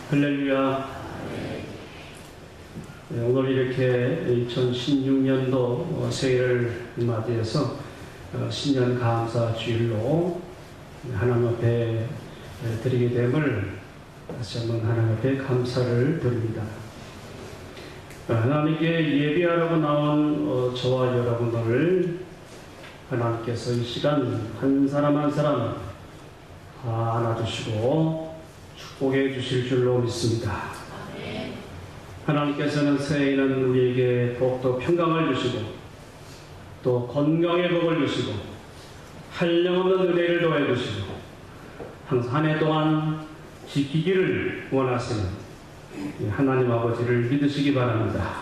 할렐루야. 오늘 이렇게 2016년도 새해를 맞이해서 신년 감사 주일로 하나님 앞에 드리게 됨을 다시 한번 하나님 앞에 감사를 드립니다. 하나님께 예배하려고 나온 저와 여러분을 하나님께서 이 시간 한 사람 한 사람 다 안아주시고 축복해 주실 줄로 믿습니다. 하나님께서는 새해에는 우리에게 더욱더 평강을 주시고 또 건강의 복을 주시고 한량없는 은혜를 더해 주시고 항상 한 해 동안 지키기를 원하시는 하나님 아버지를 믿으시기 바랍니다.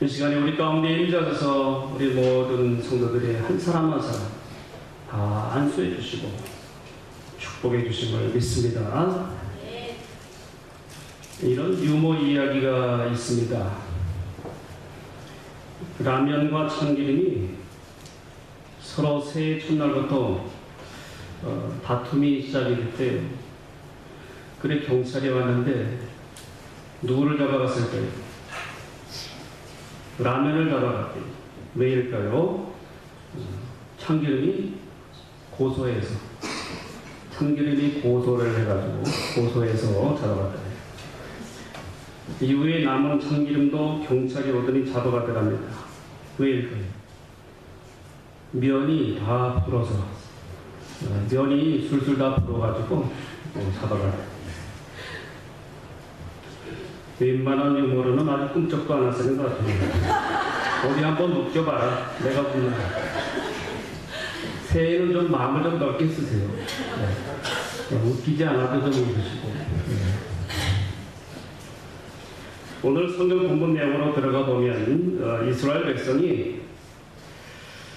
이 시간에 우리 가운데 임자셔서 우리 모든 성도들의 한 사람 한 사람 다 안수해 주시고 축복해 주심을 믿습니다. 이런 유머 이야기가 있습니다. 라면과 참기름이 서로 새해 첫날부터 다툼이 시작이 됐대요. 그래 경찰이 왔는데 누구를 잡아갔을까요? 라면을 잡아갔대요. 왜일까요? 참기름이 고소해서. 참기름이 고소를 해가지고 고소해서 잡아갔다. 이후에 남은 참기름도 경찰이 오더니 잡아가더랍니다. 왜일까요? 면이 다 불어서 면이 술술 다 불어가지고 잡아갔다. 웬만한 유머로는 아주 꿈쩍도 안 하시는 것 같아요. 어디 한번 웃겨봐라. 내가 웃는다. 새해는 좀 마음을 좀 넓게 쓰세요. 웃기지 않아도 좀 웃으시고. 오늘 성경 본문 내용으로 들어가 보면 이스라엘 백성이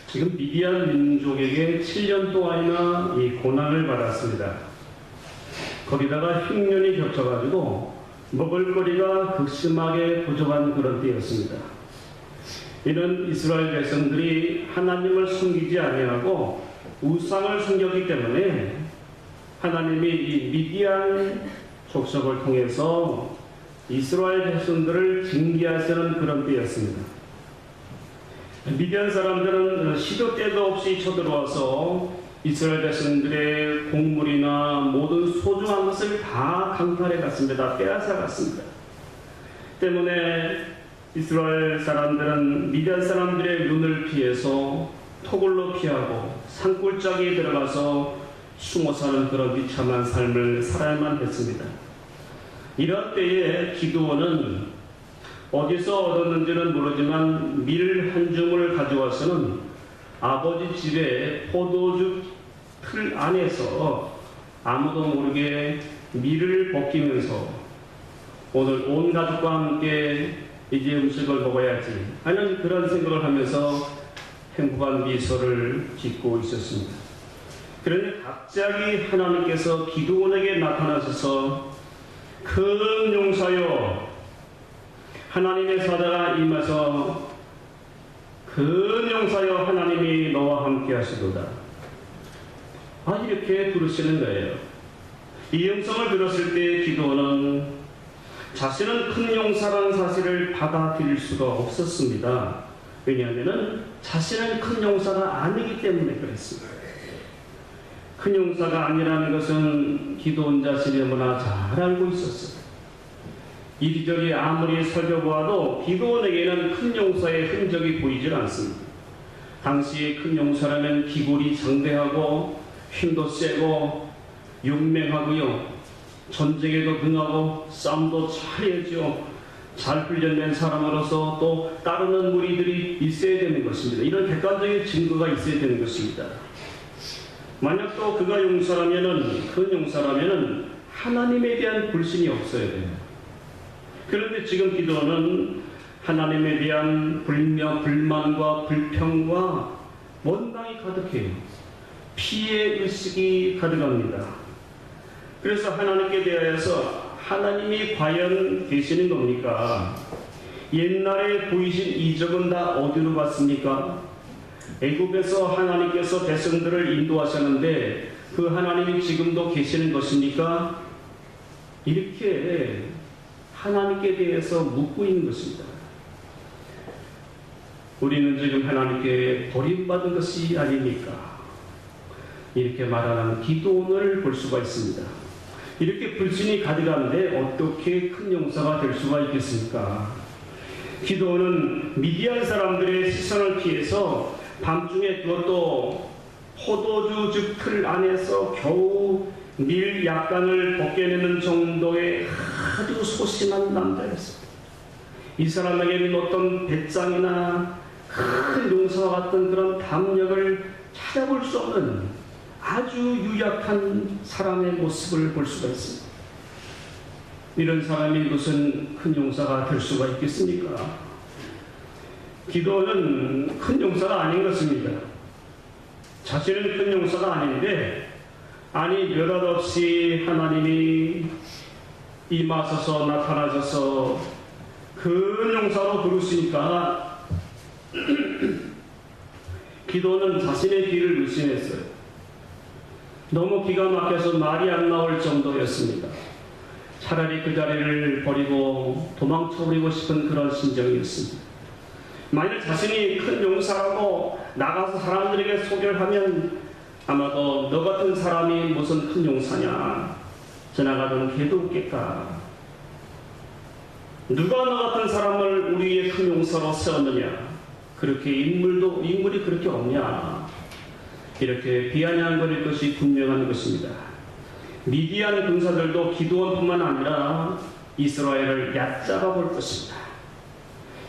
지금 미디안 민족에게 7년 동안이나 이 고난을 받았습니다. 거기다가 흉년이 겹쳐가지고 먹을거리가 극심하게 부족한 그런 때였습니다. 이는 이스라엘 백성들이 하나님을 섬기지 아니하고 우상을 섬겼기 때문에 하나님이 이 미디안 족속을 통해서 이스라엘 백성들을 징계하시는 그런 때였습니다. 미디안 사람들은 시도 때도 없이 쳐들어와서 이스라엘 백성들의 곡물이나 모든 소중한 것을 다 강탈해 갔습니다. 빼앗아 갔습니다. 때문에 이스라엘 사람들은 미디안 사람들의 눈을 피해서 토굴로 피하고 산골짜기에 들어가서 숨어 사는 그런 비참한 삶을 살아야만 했습니다. 이런 때에 기드온은 어디서 얻었는지는 모르지만 밀 한 줌을 가져와서는 아버지 집에 포도주 틀 안에서 아무도 모르게 밀을 벗기면서 오늘 온 가족과 함께 이제 음식을 먹어야지 하는 그런 생각을 하면서 행복한 미소를 짓고 있었습니다. 그런데 갑자기 하나님께서 기드온에게 나타나셔서 큰 용사여, 하나님의 사자가 임해서 큰 용사여 하나님이 너와 함께 하시도다. 이렇게 부르시는 거예요. 이 음성을 들었을 때 기드온은 자신은 큰 용사라는 사실을 받아들일 수가 없었습니다. 왜냐하면 자신은 큰 용사가 아니기 때문에 그랬습니다. 큰 용사가 아니라는 것은 기드온 자신이 너무나 잘 알고 있었어요. 이리저리 아무리 살펴보아도 기드온에게는 큰 용사의 흔적이 보이질 않습니다. 당시의 큰 용사라면 기골이 장대하고 힘도 세고 용맹하고요. 전쟁에도 능하고 싸움도 잘해야죠. 잘 훈련된 사람으로서 또 따르는 무리들이 있어야 되는 것입니다. 이런 객관적인 증거가 있어야 되는 것입니다. 만약 또 그가 용사라면은, 큰 용사라면은 하나님에 대한 불신이 없어야 돼요. 그런데 지금 기드온은 하나님에 대한 불만과 불평과 원망이 가득해요. 피해 의식이 가득합니다. 그래서 하나님께 대하여서 하나님이 과연 계시는 겁니까? 옛날에 보이신 이적은 다 어디로 갔습니까? 애굽에서 하나님께서 백성들을 인도하셨는데 그 하나님이 지금도 계시는 것입니까? 이렇게 하나님께 대해서 묻고 있는 것입니다. 우리는 지금 하나님께 버림받은 것이 아닙니까? 이렇게 말하는 기도원을 볼 수가 있습니다. 이렇게 불신이 가득한데 어떻게 큰 용사가 될 수가 있겠습니까? 기도원은 미디안 사람들의 시선을 피해서 밤중에 그것도 포도주 즙 틀 안에서 겨우 밀 약간을 벗겨내는 정도의 아주 소심한 남자였습니다. 이 사람에게는 어떤 배짱이나 큰 용사와 같은 그런 담력을 찾아볼 수 없는 아주 유약한 사람의 모습을 볼 수가 있습니다. 이런 사람이 무슨 큰 용사가 될 수가 있겠습니까? 기도는 큰 용사가 아닌 것입니다. 자신은 큰 용사가 아닌데 아니 느닷없이 하나님이 임하셔서 나타나셔서 큰 용사로 부르시니까 기도는 자신의 길을 의심했어요. 너무 기가 막혀서 말이 안 나올 정도였습니다. 차라리 그 자리를 버리고 도망쳐버리고 싶은 그런 심정이었습니다. 만일 자신이 큰 용사라고 나가서 사람들에게 소개를 하면 아마도 너 같은 사람이 무슨 큰 용사냐, 지나가던 개도 웃겠다. 누가 너 같은 사람을 우리의 큰 용사로 세웠느냐, 그렇게 인물이 그렇게 없냐, 이렇게 비아냥거릴 것이 분명한 것입니다. 미디안 군사들도 기도원뿐만 아니라 이스라엘을 얕잡아 볼 것입니다.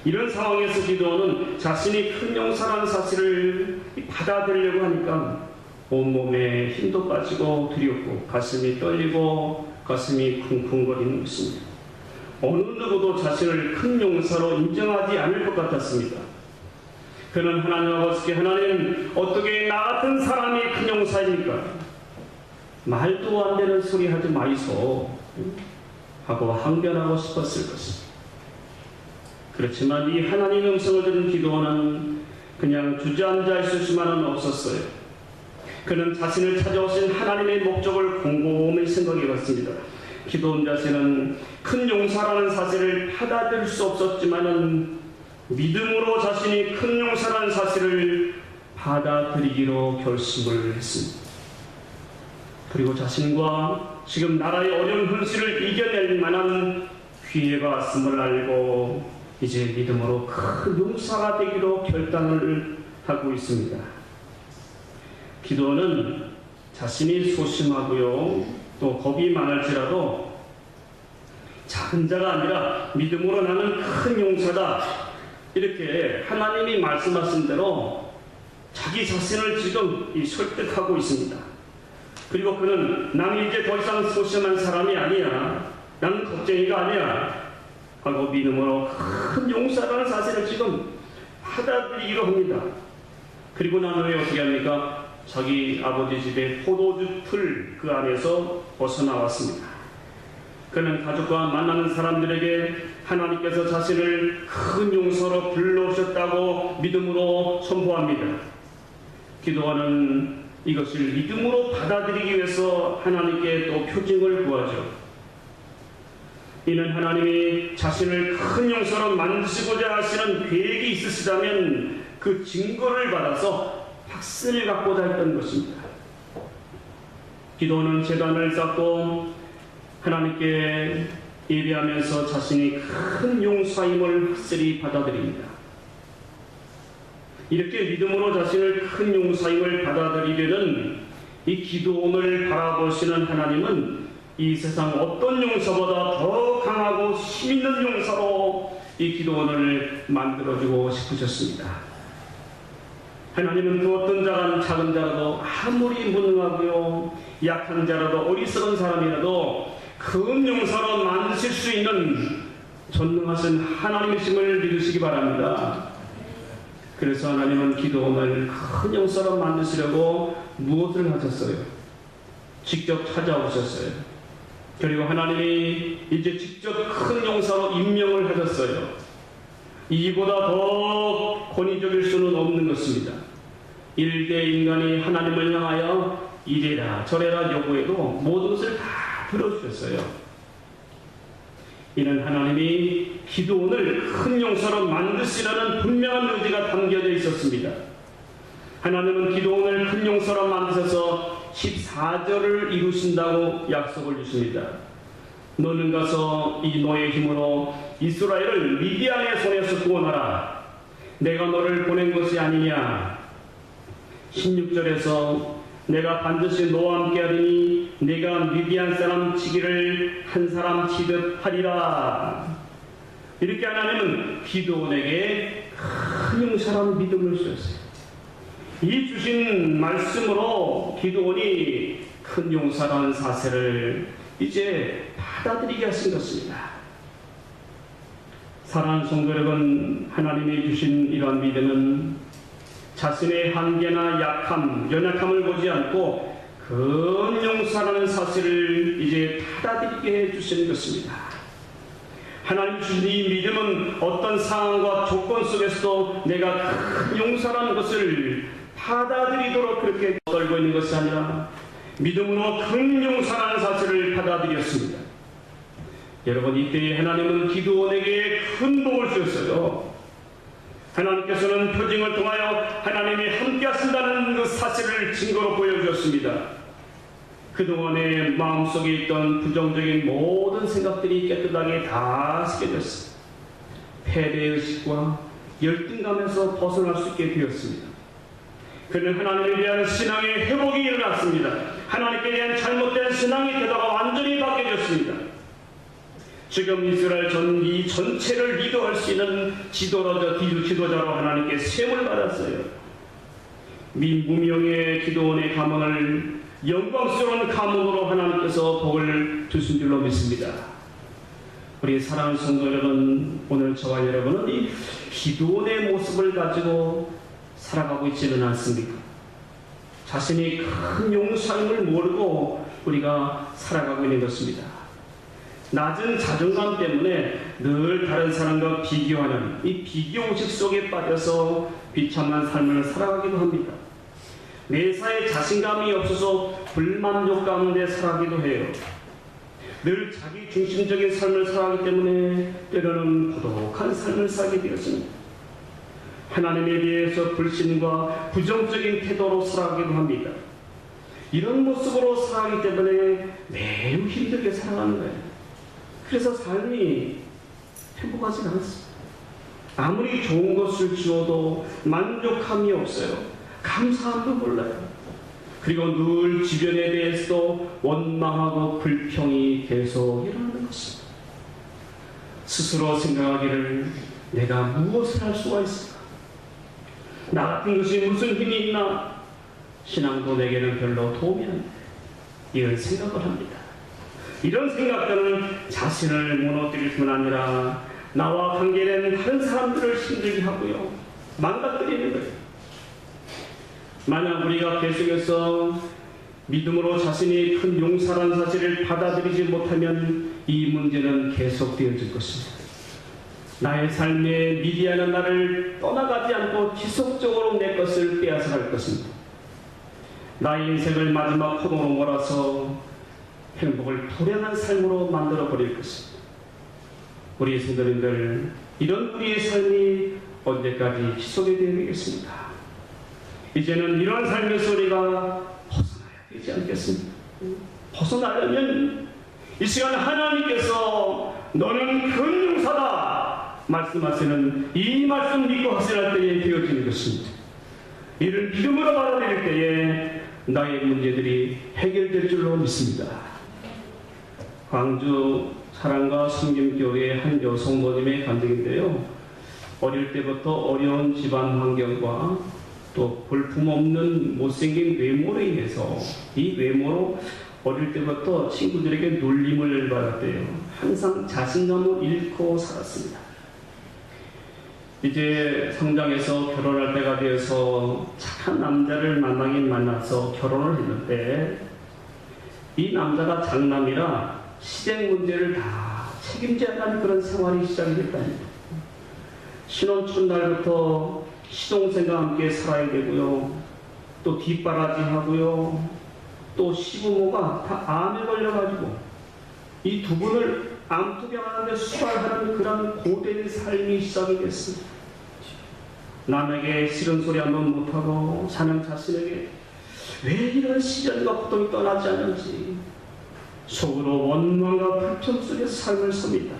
이런 상황에서 기도원은 자신이 큰 용사라는 사실을 받아들이려고 하니까 온몸에 힘도 빠지고 두렵고 가슴이 떨리고 가슴이 쿵쿵거리는 것입니다. 어느 누구도 자신을 큰 용사로 인정하지 않을 것 같았습니다. 그는 하나님 아버지께 하나님 어떻게 나 같은 사람이 큰 용사입니까? 말도 안 되는 소리 하지 마이소 하고 항변하고 싶었을 것입니다. 그렇지만 이 하나님의 음성을 들은 기도원은 그냥 주저앉아 있을 수만은 없었어요. 그는 자신을 찾아오신 하나님의 목적을 곰곰이 생각해 봤습니다. 기도원 자신은 큰 용사라는 사실을 받아들일 수 없었지만은 믿음으로 자신이 큰 용사라는 사실을 받아들이기로 결심을 했습니다. 그리고 자신과 지금 나라의 어려운 현실을 이겨낼 만한 기회가 왔음을 알고 이제 믿음으로 큰 용사가 되기로 결단을 하고 있습니다. 기도는 자신이 소심하고요, 또 겁이 많을지라도 작은 자가 아니라 믿음으로 나는 큰 용사다, 이렇게 하나님이 말씀하신 대로 자기 자신을 지금 설득하고 있습니다. 그리고 그는 나는 이제 더 이상 소심한 사람이 아니야, 나는 겁쟁이가 아니야 하고 믿음으로 큰 용사라는 사실을 지금 받아들이기로 합니다. 그리고 난 후에 어떻게 합니까? 자기 아버지 집의 포도주 틀 그 안에서 벗어나왔습니다. 그는 가족과 만나는 사람들에게 하나님께서 자신을 큰 용사로 불러오셨다고 믿음으로 선포합니다. 기도하는 이것을 믿음으로 받아들이기 위해서 하나님께 또 표징을 구하죠. 이는 하나님이 자신을 큰 용사로 만드시고자 하시는 계획이 있으시다면 그 증거를 받아서 확신을 갖고자 했던 것입니다. 기도는 제단을 쌓고 하나님께 예배하면서 자신이 큰 용사임을 확실히 받아들입니다. 이렇게 믿음으로 자신을 큰 용사임을 받아들이려는 이 기도원을 바라보시는 하나님은 이 세상 어떤 용사보다 더 강하고 힘있는 용사로 이 기도원을 만들어주고 싶으셨습니다. 하나님은 그 어떤 자가 작은 자라도 아무리 무능하고요, 약한 자라도 어리석은 사람이라도 큰 용사로 만드실 수 있는 전능하신 하나님이심을 믿으시기 바랍니다. 그래서 하나님은 기도원을 큰 용사로 만드시려고 무엇을 하셨어요? 직접 찾아오셨어요. 그리고 하나님이 이제 직접 큰 용사로 임명을 하셨어요. 이보다 더 권위적일 수는 없는 것입니다. 일대 인간이 하나님을 향하여 이래라 저래라 요구해도 모든 것을 다 들어주셨어요. 이는 하나님이 기드온을 큰 용사로 만드시라는 분명한 의지가 담겨져 있었습니다. 하나님은 기드온을 큰 용사로 만드셔서 14절을 이루신다고 약속을 주십니다. 너는 가서 이 너의 힘으로 이스라엘을 미디안의 손에서 구원하라. 내가 너를 보낸 것이 아니냐. 16절에서 내가 반드시 너와 함께 하리니 내가 미디안 사람 치기를 한 사람 치듯 하리라. 이렇게 하나님은 기드온에게 큰 용사라는 믿음을 주셨어요. 이 주신 말씀으로 기드온이 큰 용사라는 사실을 이제 받아들이게 하신 것입니다. 사랑하는 성도 여러분, 하나님이 주신 이러한 믿음은 자신의 한계나 약함, 연약함을 보지 않고 큰 용사라는 사실을 이제 받아들이게 해주시는 것입니다. 하나님 주신 이 믿음은 어떤 상황과 조건 속에서도 내가 큰 용사라는 것을 받아들이도록 그렇게 떨고 있는 것이 아니라 믿음으로 큰 용사라는 사실을 받아들였습니다. 여러분, 이때에 하나님은 기드온에게 큰 복을 주셨어요. 하나님께서는 표징을 통하여 하나님이 함께 하신다는 그 사실을 증거로 보여주셨습니다. 그동안에 마음속에 있던 부정적인 모든 생각들이 깨끗하게 다 씻겨졌습니다. 패배의식과 열등감에서 벗어날 수 있게 되었습니다. 그는 하나님에 대한 신앙의 회복이 일어났습니다. 하나님께 대한 잘못된 신앙의 태도가 완전히 바뀌어졌습니다. 지금 이스라엘 이 전체를 리더할 수 있는 지도자로 하나님께 세움을 받았어요. 무명의 기드온의 가문을 영광스러운 가문으로 하나님께서 복을 주신 줄로 믿습니다. 우리 사랑하는 성도 여러분, 오늘 저와 여러분은 이 기드온의 모습을 가지고 살아가고 있지는 않습니까? 자신이 큰 용사임을 모르고 우리가 살아가고 있는 것입니다. 낮은 자존감 때문에 늘 다른 사람과 비교하는 이 비교의식 속에 빠져서 비참한 삶을 살아가기도 합니다. 매사에 자신감이 없어서 불만족 가운데 살아가기도 해요. 늘 자기 중심적인 삶을 살아가기 때문에 때로는 고독한 삶을 살게 되었습니다. 하나님에 대해서 불신과 부정적인 태도로 살아가기도 합니다. 이런 모습으로 살아가기 때문에 매우 힘들게 살아가는 거예요. 그래서 삶이 행복하지 않습니다. 아무리 좋은 것을 주어도 만족함이 없어요. 감사함도 몰라요. 그리고 늘 주변에 대해서도 원망하고 불평이 계속 일어나는 것입니다. 스스로 생각하기를 내가 무엇을 할 수가 있을까? 나 같은 것이 무슨 힘이 있나? 신앙도 내게는 별로 도움이 안 돼. 이런 생각을 합니다. 이런 생각들은 자신을 무너뜨릴 뿐 아니라 나와 관계된 다른 사람들을 힘들게 하고요, 망가뜨리는 거예요. 만약 우리가 계속해서 믿음으로 자신이 큰 용사라는 사실을 받아들이지 못하면 이 문제는 계속되어질 것입니다. 나의 삶에 미디안은 나를 떠나가지 않고 지속적으로 내 것을 빼앗아갈 것입니다. 나의 인생을 마지막 포도로 몰아서 행복을 불행한 삶으로 만들어버릴 것입니다. 우리 성도님들, 이런 우리의 삶이 언제까지 지속이 되어야 되겠습니까? 이제는 이런 삶에서 우리가 벗어나야 되지 않겠습니까? 벗어나려면 이 시간 하나님께서 너는 큰 용사다 말씀하시는 이 말씀 믿고 확신할 때에 되어지는 것입니다. 이를 믿음으로 받아들일 때에 나의 문제들이 해결될 줄로 믿습니다. 광주 사랑과 성김교회의 한 여성모님의 간증인데요. 어릴 때부터 어려운 집안 환경과 또 볼품없는 못생긴 외모로 인해서 이 외모로 어릴 때부터 친구들에게 놀림을 받았대요. 항상 자신감을 잃고 살았습니다. 이제 성장해서 결혼할 때가 되어서 착한 남자를 만나긴 만나서 결혼을 했는데 이 남자가 장남이라 시댁 문제를 다 책임져야 하는 그런 생활이 시작이 됐답니다. 신혼 첫날부터 시동생과 함께 살아야 되고요. 또 뒷바라지 하고요. 또 시부모가 다 암에 걸려가지고 이 두 분을 암투병하는데 수발하는 그런 고된 삶이 시작이 됐습니다. 남에게 싫은 소리 한번 못하고 사는 자신에게 왜 이런 시련과 고통이 떠나지 않는지 속으로 원망과 불평 속에서 삶을 삽니다.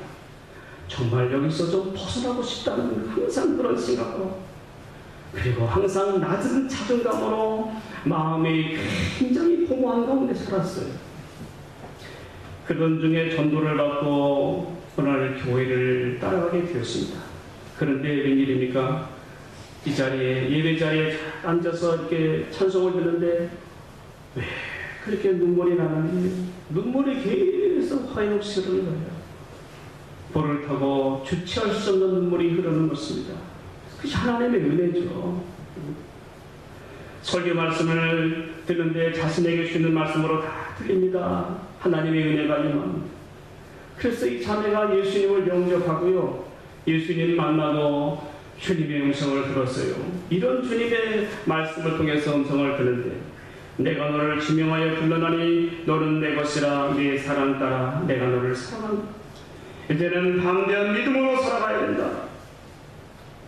정말 여기서 좀 벗어나고 싶다는 항상 그런 생각으로, 그리고 항상 낮은 자존감으로 마음이 굉장히 공허한 가운데 살았어요. 그런 중에 전도를 받고 어느 날 교회를 따라가게 되었습니다. 그런데 웬일입니까? 이 자리에, 예배 자리에 앉아서 이렇게 찬송을 듣는데 왜 그렇게 눈물이 나는지, 눈물이 계속 하염없이 흐르는 거예요. 볼을 타고 주체할 수 없는 눈물이 흐르는 것입니다. 그것이 하나님의 은혜죠. 설교 말씀을 듣는데 자신에게 주는 말씀으로 다 들립니다. 하나님의 은혜가 임합니다. 그래서 이 자매가 예수님을 영접하고요, 예수님 만나고 주님의 음성을 들었어요. 이런 주님의 말씀을 통해서 음성을 듣는데, 내가 너를 지명하여 불러나니 너는 내 것이라, 네 사랑 따라 내가 너를 사랑한다. 이제는 담대한 믿음으로 살아가야 된다.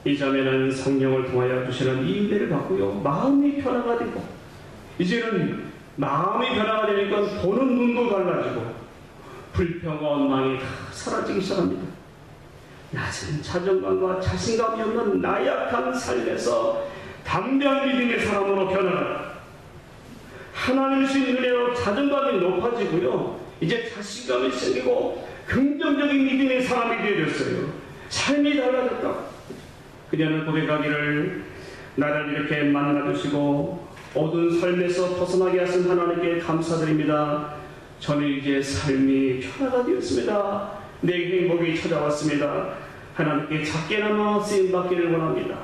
이 자매는 성령을 통하여 주시는 이 은혜를 받고요, 마음이 변화가 되고, 이제는 마음이 변화가 되니까 보는 눈도 달라지고 불평과 원망이 다 사라지기 시작합니다. 낮은 자존감과 자신감이 없는 나약한 삶에서 담대한 믿음의 사람으로 변화합니다. 하나님의 주신 은혜로 자존감이 높아지고요, 이제 자신감이 생기고 긍정적인 믿음의 사람이 되어졌어요. 삶이 달라졌다. 그녀는 고백하기를, 나를 이렇게 만나주시고 어두운 삶에서 벗어나게 하신 하나님께 감사드립니다. 저는 이제 삶이 변화가 되었습니다. 내 행복이 찾아왔습니다. 하나님께 작게나마 쓰임받기를 원합니다.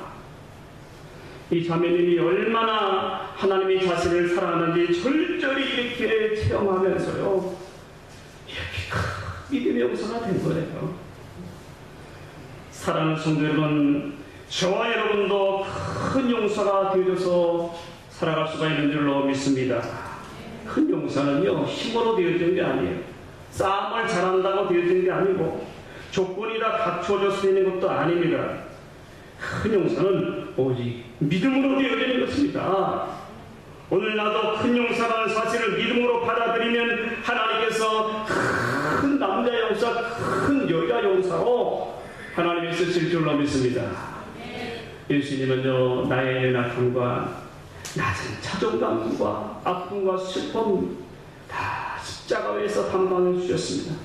이 자매님이 얼마나 하나님의 자신을 사랑하는지 절절히 이렇게 체험하면서요, 이렇게 큰 믿음의 용사가 된 거예요. 사랑하는 성도 여러분, 저와 여러분도 큰 용사가 되어져서 살아갈 수가 있는 줄로 믿습니다. 큰 용사는요, 힘으로 되어진 게 아니에요. 싸움을 잘한다고 되어진 게 아니고 조건이 다 갖추어져서 되는 것도 아닙니다. 큰 용사는 오직 믿음으로 되어지는 것입니다. 오늘 나도 큰 용사라는 사실을 믿음으로 받아들이면 하나님께서 큰 남자 용사, 큰 여자 용사로 하나님이 쓰실 줄로 믿습니다. 예수님은요, 나의 연약함과 낮은 자존감과 아픔과 슬픔 다 십자가 위에서 담당해 주셨습니다.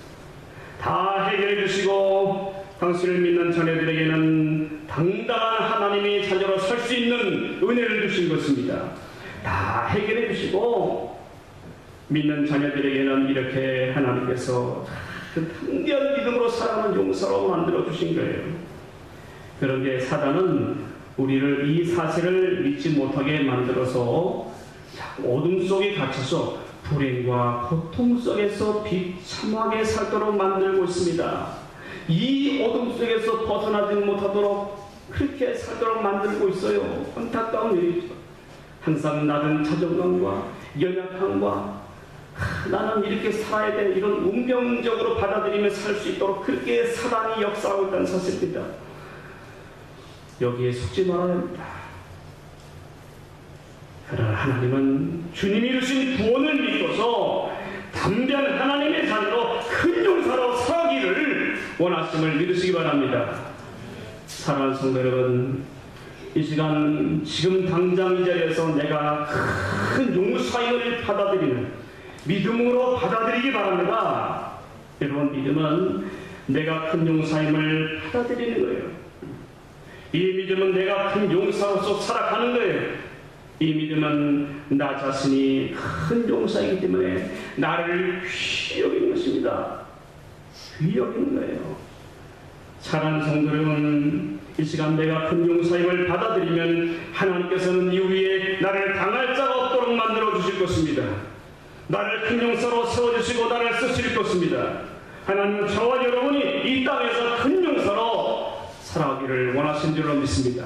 다 해결해 주시고 당신을 믿는 자녀들에게는 당당한 하나님의 자녀로 설 수 있는 은혜를 주신 것입니다. 다 해결해 주시고 믿는 자녀들에게는 이렇게 하나님께서 그 당대한 믿음으로 살아가는 용사로 만들어 주신 거예요. 그런데 사단은 우리를 이 사실을 믿지 못하게 만들어서 어둠 속에 갇혀서 불행과 고통 속에서 비참하게 살도록 만들고 있습니다. 이 어둠 속에서 벗어나지 못하도록 그렇게 살도록 만들고 있어요. 안타까운 일이죠. 항상 낮은 자존감과 연약함과 나는 이렇게 살아야 돼, 이런 운명적으로 받아들이며 살 수 있도록 그렇게 사단이 역사하고 있다는 사실입니다. 여기에 속지 말아야 합니다. 그러나 하나님은 주님이 이루신 구원을 믿고서 담대한 하나님의 자녀로 큰 용사로 살기를 원하심을 믿으시기 바랍니다. 사랑하는 성도 여러분, 이 시간 지금 당장 이 자리에서 내가 큰 용사임을 받아들이는 믿음으로 받아들이기 바랍니다. 여러분, 믿음은 내가 큰 용사임을 받아들이는 거예요. 이 믿음은 내가 큰 용사로서 살아가는 거예요. 이 믿음은 나 자신이 큰 용사이기 때문에 나를 귀히 여기는 것입니다. 귀히 여기는 거예요. 사랑하는 성도 여러분, 이 시간 내가 큰 용사임을 받아들이면 하나님께서는 이후에 나를 당할 자가 없도록 만들어 주실 것입니다. 나를 큰 용사로 세워주시고 나를 쓰실 것입니다. 하나님은 저와 여러분이 이 땅에서 큰 용사로 살아가기를 원하신 줄로 믿습니다.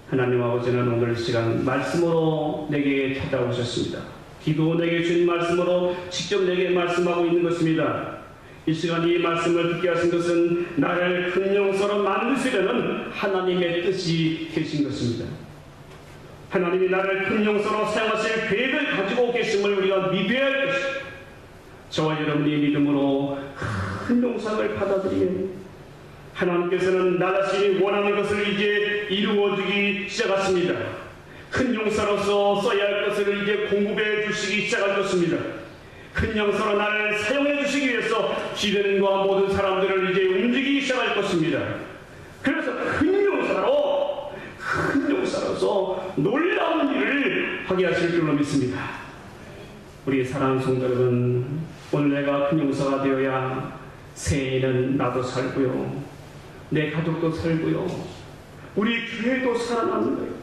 하나님 아버지는 오늘 이 시간 말씀으로 내게 찾아오셨습니다. 기도원에게 주신 말씀으로 직접 내게 말씀하고 있는 것입니다. 이 시간 이 말씀을 듣게 하신 것은 나를 큰 용서로 만드시려는 하나님의 뜻이 계신 것입니다. 하나님이 나를 큰 용서로 사용하실 계획을 가지고 계심을 우리가 믿어야 할 것입니다. 저와 여러분이 믿음으로 큰 용서를 받아들이면 하나님께서는 나 자신이 원하는 것을 이제 이루어주기 시작하십니다. 큰 용사로서 써야 할 것을 이제 공급해 주시기 시작할 것입니다. 큰 용사로 나를 사용해 주시기 위해서 주변과 모든 사람들을 이제 움직이기 시작할 것입니다. 그래서 큰 용사로서 놀라운 일을 하게 하실 줄로 믿습니다. 우리 사랑하는 성도 여러분, 오늘 내가 큰 용사가 되어야 새해에는 나도 살고요, 내 가족도 살고요, 우리 교회도 살아나는 거예요.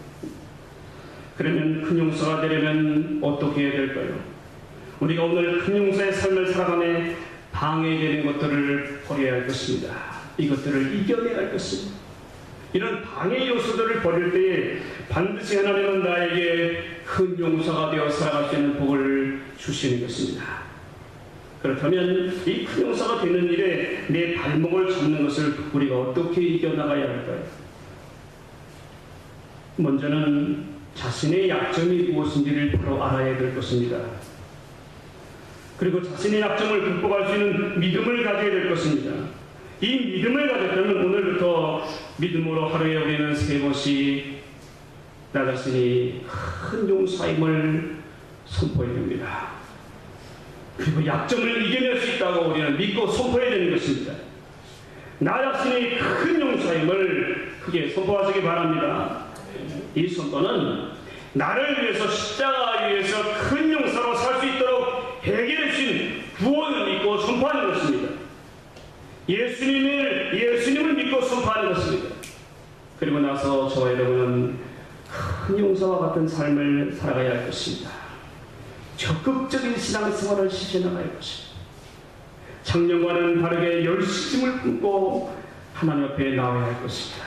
그러면 큰 용사가 되려면 어떻게 해야 될까요? 우리가 오늘 큰 용사의 삶을 살아가며 방해되는 것들을 버려야 할 것입니다. 이것들을 이겨내야 할 것입니다. 이런 방해 요소들을 버릴 때에 반드시 하나님은 나에게 큰 용사가 되어 살아갈 수 있는 복을 주시는 것입니다. 그렇다면 이 큰 용사가 되는 일에 내 발목을 잡는 것을 우리가 어떻게 이겨나가야 할까요? 먼저는 자신의 약점이 무엇인지를 바로 알아야 될 것입니다. 그리고 자신의 약점을 극복할 수 있는 믿음을 가져야 될 것입니다. 이 믿음을 가졌다면 오늘부터 믿음으로 하루에 우리는 3번씩 나 자신이 큰 용사임을 선포해야 됩니다. 그리고 약점을 이겨낼 수 있다고 우리는 믿고 선포해야 되는 것입니다. 나 자신이 큰 용사임을 크게 선포하시기 바랍니다. 이 선포는 나를 위해서 십자가 위에서 큰 용사로 살 수 있도록 해결해 주신 구원을 믿고 선포하는 것입니다. 예수님을 믿고 선포하는 것입니다. 그리고 나서 저와 여러분은 큰 용사와 같은 삶을 살아가야 할 것입니다. 적극적인 신앙생활을 실천해야 할 것입니다. 작년과는 다르게 열심을 품고 하나님 앞에 나와야 할 것입니다.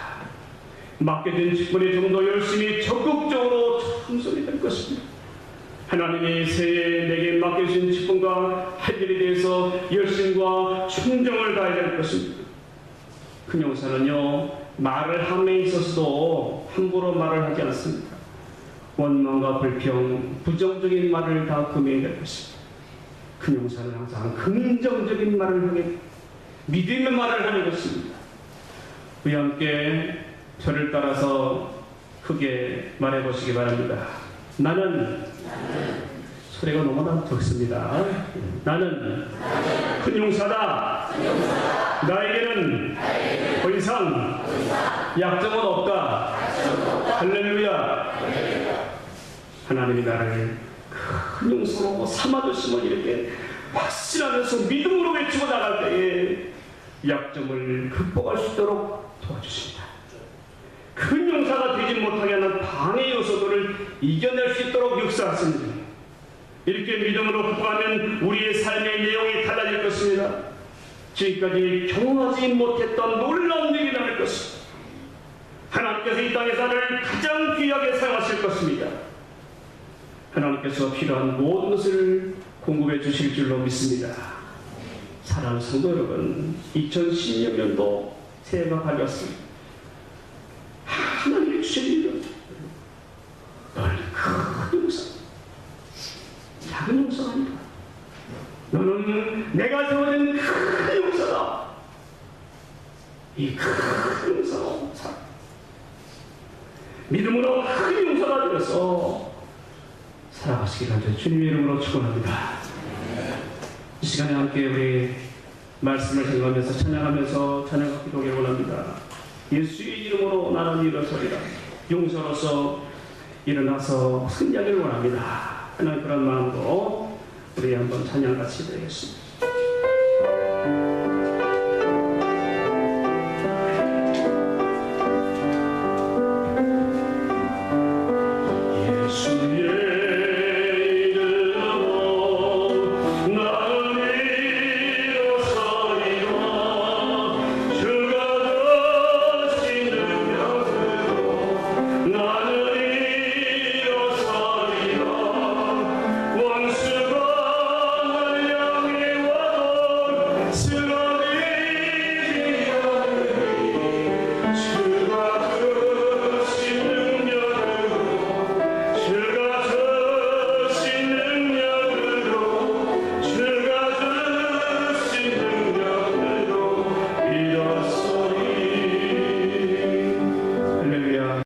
맡겨진 직분에 좀 더 열심히 적극적으로 참선해야 할 것입니다. 하나님이 새해에 내게 맡겨진 직분과 할 일에 대해서 열심과 충정을 다해야 할 것입니다. 큰 용사는요, 말을 함에 있어서도 함부로 말을 하지 않습니다. 원망과 불평, 부정적인 말을 다 금해야 될 것입니다. 큰 용사는 항상 긍정적인 말을 하게, 믿음의 말을 하는 것입니다. 우리 함께 저를 따라서 크게 말해보시기 바랍니다. 나는 소리가 너무나 적습니다. 나는 큰 용사다. 나에게는 더 이상 약점은 없다. 할렐루야. 하나님이 나를 큰 용사로 삼아주심을 이렇게 확신하면서 믿음으로 외치고 나갈 때에 약점을 극복할 수 있도록 도와주십니다. 큰 용사가 되지 못하게 하는 방해 요소들을 이겨낼 수 있도록 역사하십니다. 이렇게 믿음으로 극복하면 우리의 삶의 내용이 달라질 것입니다. 지금까지 경험하지 못했던 놀라운 일이 나올 것입니다. 하나님께서 이 땅에서 나를 가장 귀하게 사용하실 것입니다. 하나님께서 필요한 모든 것을 공급해 주실 줄로 믿습니다. 사랑하는 성도 여러분, 2016년도 새해가 밝았습니다. 하나님이 주신 일은 너는 큰 용사, 작은 용사가 아니다. 너는 내가 세워진 큰 용사다. 이 큰 용사로 살아. 믿음으로 큰 용사가 되어서 살아가시기를 주님의 이름으로 축원합니다. 이 시간에 함께 우리 말씀을 생각하면서 찬양하면서 찬양과 기도하기를 원합니다. 예수의 이름으로 나는 일어서리라. 용사로서 일어나서 승리하기를 원합니다 하는 그런 마음으로 우리 한번 찬양 같이 드리겠습니다.